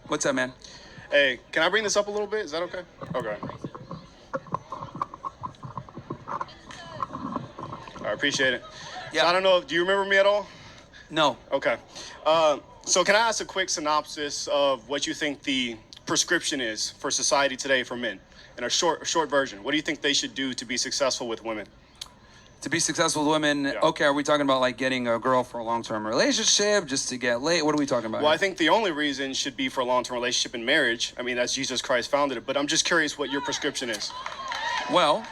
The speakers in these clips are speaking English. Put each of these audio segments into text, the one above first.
What's up, man? Hey, can I bring this up a little bit? Is that okay? Okay. I appreciate it. Yeah. So I don't know, do you remember me at all? No. Okay. So can I ask a quick synopsis of what you think the prescription is for society today for men? In a short version, what do you think they should do to be successful with women? To be successful with women, Yeah. okay, are we talking about like getting a girl for a long-term relationship, just to get laid? What are we talking about? Well, here? I think the only reason should be for a long-term relationship and marriage. I mean, that's Jesus Christ founded it, but I'm just curious what your prescription is. Well,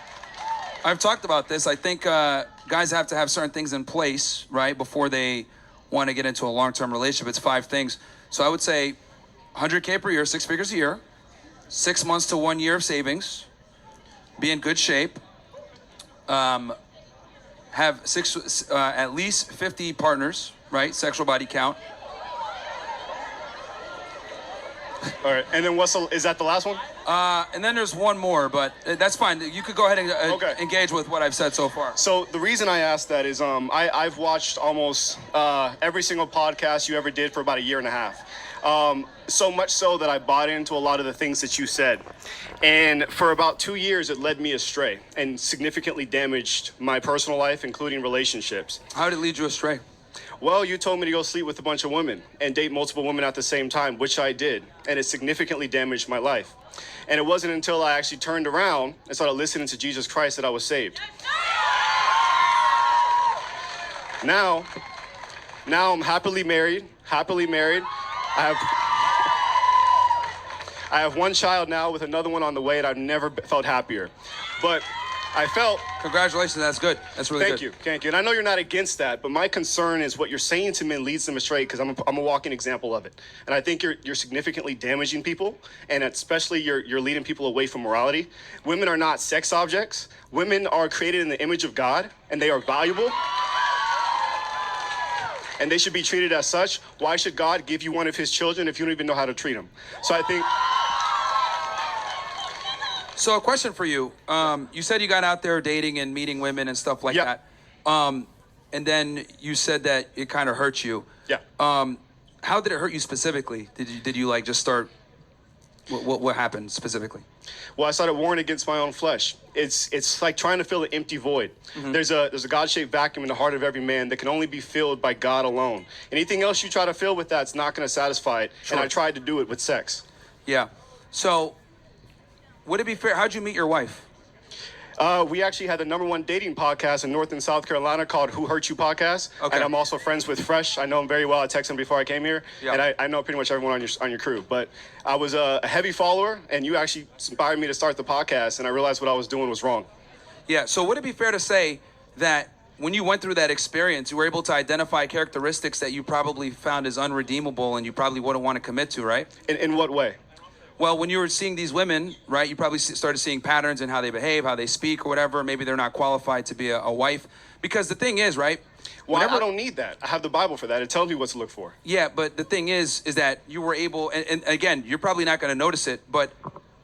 I've talked about this. I think guys have to have certain things in place, right, before they want to get into a long-term relationship. It's 5 things. So I would say 100K per year, 6 figures a year, 6 months to 1 year of savings, be in good shape, have at least 50 partners, right, sexual body count. All right, and then is that the last one? And then there's one more, but that's fine. You could go ahead and Okay. engage with what I've said so far. So the reason I asked that is I've watched almost every single podcast you ever did for about a year and a half. So much so that I bought into a lot of the things that you said. And for about 2 years, it led me astray and significantly damaged my personal life, including relationships. How did it lead you astray? Well, you told me to go sleep with a bunch of women and date multiple women at the same time, which I did. And it significantly damaged my life. And it wasn't until I actually turned around and started listening to Jesus Christ that I was saved. Now I'm happily married. I have one child now with another one on the way, and I've never felt happier. But I felt... Congratulations, that's good. That's really good. Thank you. And I know you're not against that, but my concern is what you're saying to men leads them astray, because I'm a walking example of it. And I think you're significantly damaging people, and especially you're leading people away from morality. Women are not sex objects. Women are created in the image of God, and they are valuable. And they should be treated as such. Why should God give you one of his children if you don't even know how to treat them? So I think... So a question for you. You said you got out there dating and meeting women and stuff like Yeah. that. And then you said that it kind of hurt you. Yeah. How did it hurt you specifically? Did you like just start... What happened specifically? Well, I started warring against my own flesh. It's like trying to fill an empty void. Mm-hmm. There's a God-shaped vacuum in the heart of every man that can only be filled by God alone. Anything else you try to fill with that's not going to satisfy it. Sure. And I tried to do it with sex. Yeah. So, would it be fair? How'd you meet your wife? We actually had the #1 dating podcast in North and South Carolina called Who Hurt You Podcast. Okay. And I'm also friends with Fresh. I know him very well. I texted him before I came here. Yeah. And I know pretty much everyone on your crew. But I was a heavy follower, and you actually inspired me to start the podcast, and I realized what I was doing was wrong. Yeah, so would it be fair to say that when you went through that experience, you were able to identify characteristics that you probably found as unredeemable and you probably wouldn't want to commit to, right? In what way? Well, when you were seeing these women, right, you probably started seeing patterns in how they behave, how they speak or whatever. Maybe they're not qualified to be a wife. Because the thing is, right? Well, I don't need that. I have the Bible for that. It tells me what to look for. Yeah, but the thing is that you were able, and again, you're probably not going to notice it, but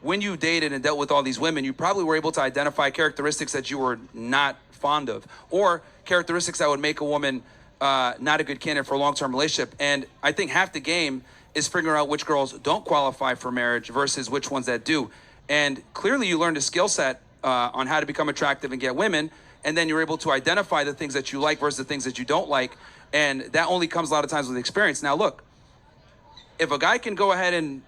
when you dated and dealt with all these women, you probably were able to identify characteristics that you were not fond of, or characteristics that would make a woman not a good candidate for a long-term relationship. And I think half the game is figuring out which girls don't qualify for marriage versus which ones that do. And clearly you learned a skill set on how to become attractive and get women, and then you're able to identify the things that you like versus the things that you don't like. And that only comes a lot of times with experience. Now, look, if a guy can go ahead and,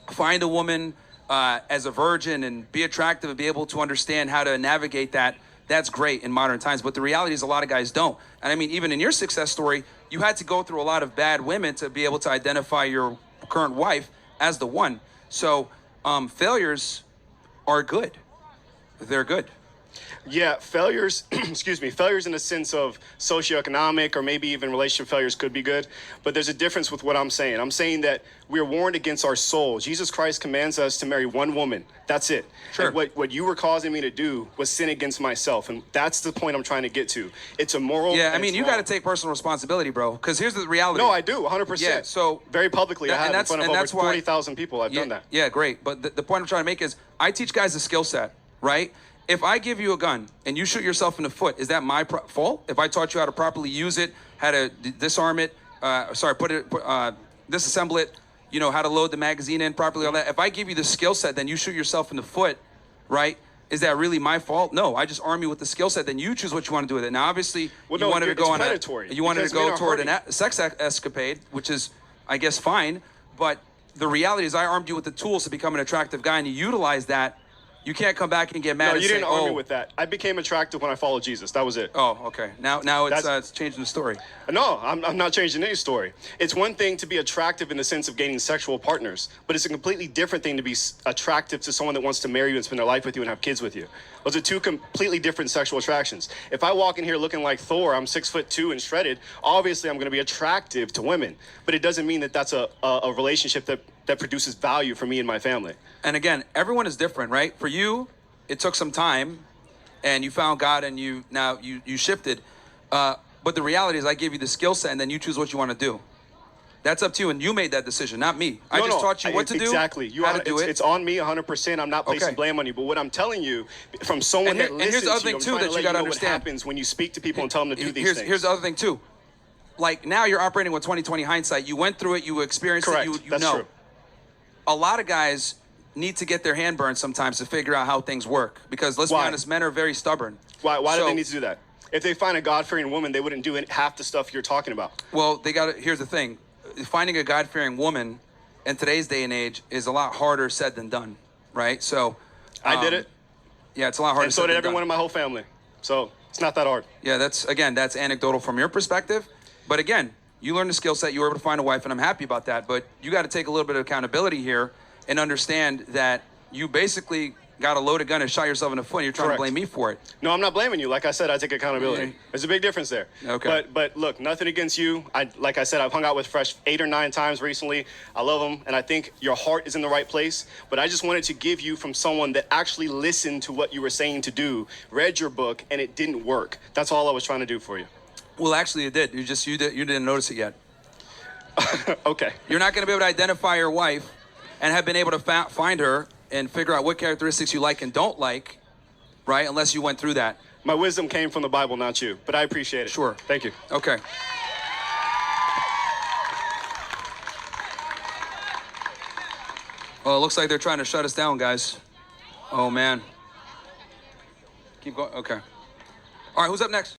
find a woman as a virgin and be attractive and be able to understand how to navigate that, that's great in modern times. But the reality is a lot of guys don't. And I mean, even in your success story, you had to go through a lot of bad women to be able to identify your current wife as the one. So failures are good. They're good. Yeah, failures, failures in the sense of socioeconomic or maybe even relationship failures could be good. But there's a difference with what I'm saying. I'm saying that we're warned against our soul. Jesus Christ commands us to marry one woman. That's it. Sure. And what you were causing me to do was sin against myself. And that's the point I'm trying to get to. It's immoral. Yeah, I mean, you got to take personal responsibility, bro. Because here's the reality. No, I do, 100%. Yeah, so... Very publicly, I have in front of over why, 40,000 people. I've done that. Yeah, great. But the point I'm trying to make is I teach guys a skill set, right? If I give you a gun and you shoot yourself in the foot, is that my fault? If I taught you how to properly use it, how to disarm it, disassemble it, you know, how to load the magazine in properly, all that. If I give you the skill set, then you shoot yourself in the foot, right? Is that really my fault? No, I just arm you with the skill set. Then you choose what you want to do with it. Now, obviously, Well, you no, wanted to it's go on predatory, you wanted to because men go are toward hurting. sex escapade, which is, I guess, fine. But the reality is, I armed you with the tools to become an attractive guy, and you utilize that. You can't come back and get mad No, and you say, didn't arm me "Oh, with that. I became attractive when I followed Jesus. That was it. oh, okay." Now it's changing the story. No, I'm not changing any story. It's one thing to be attractive in the sense of gaining sexual partners, but it's a completely different thing to be attractive to someone that wants to marry you and spend their life with you and have kids with you. Those are two completely different sexual attractions. If I walk in here looking like Thor, I'm 6'2" and shredded, obviously I'm going to be attractive to women, but it doesn't mean that that's a relationship that produces value for me and my family. And again, everyone is different, right? For you, it took some time, and you found God, and you shifted. But the reality is, I gave you the skill set, and then you choose what you want to do. That's up to you, and you made that decision, not me. I just taught you what to do, exactly. how to do it. It's on me 100%. I'm not placing Okay. blame on you. But what I'm telling you, from someone And that here's listens the other to you, thing, I'm too, trying that to you let gotta know understand. what happens when you speak to people and tell them to do these things. Here's the other thing, too. Like, now you're operating with 20/20 hindsight. You went through it, you experienced Correct. it, you That's know. true. A lot of guys need to get their hand burned sometimes to figure out how things work. Because let's be Why? honest, men are very stubborn. Why do So- they need to do that? If they find a God-fearing woman, they wouldn't do half the stuff you're talking about. Well, here's the thing. Finding a God-fearing woman in today's day and age is a lot harder said than done, right? So I did it, Yeah, it's a lot harder and so said did than everyone done. in my whole family. So it's not that hard. Yeah, that's anecdotal from your perspective. But again, you learned the skill set, you were able to find a wife, and I'm happy about that. But you got to take a little bit of accountability here and understand that you basically got a loaded gun and shot yourself in the foot, and you're trying Correct. to blame me for it. No, I'm not blaming you. Like I said, I take accountability. Yeah. There's a big difference there. Okay. But look, nothing against you. Like I said, I've hung out with Fresh 8 or 9 times recently. I love them, and I think your heart is in the right place. But I just wanted to give you from someone that actually listened to what you were saying to do, read your book, and it didn't work. That's all I was trying to do for you. Well, actually, it did. You didn't notice it yet. Okay. You're not going to be able to identify your wife and have been able to find her and figure out what characteristics you like and don't like, right? Unless you went through that. My wisdom came from the Bible, not you. But I appreciate it. Sure. Thank you. Okay. Well, it looks like they're trying to shut us down, guys. Oh, man. Keep going. Okay. All right, who's up next?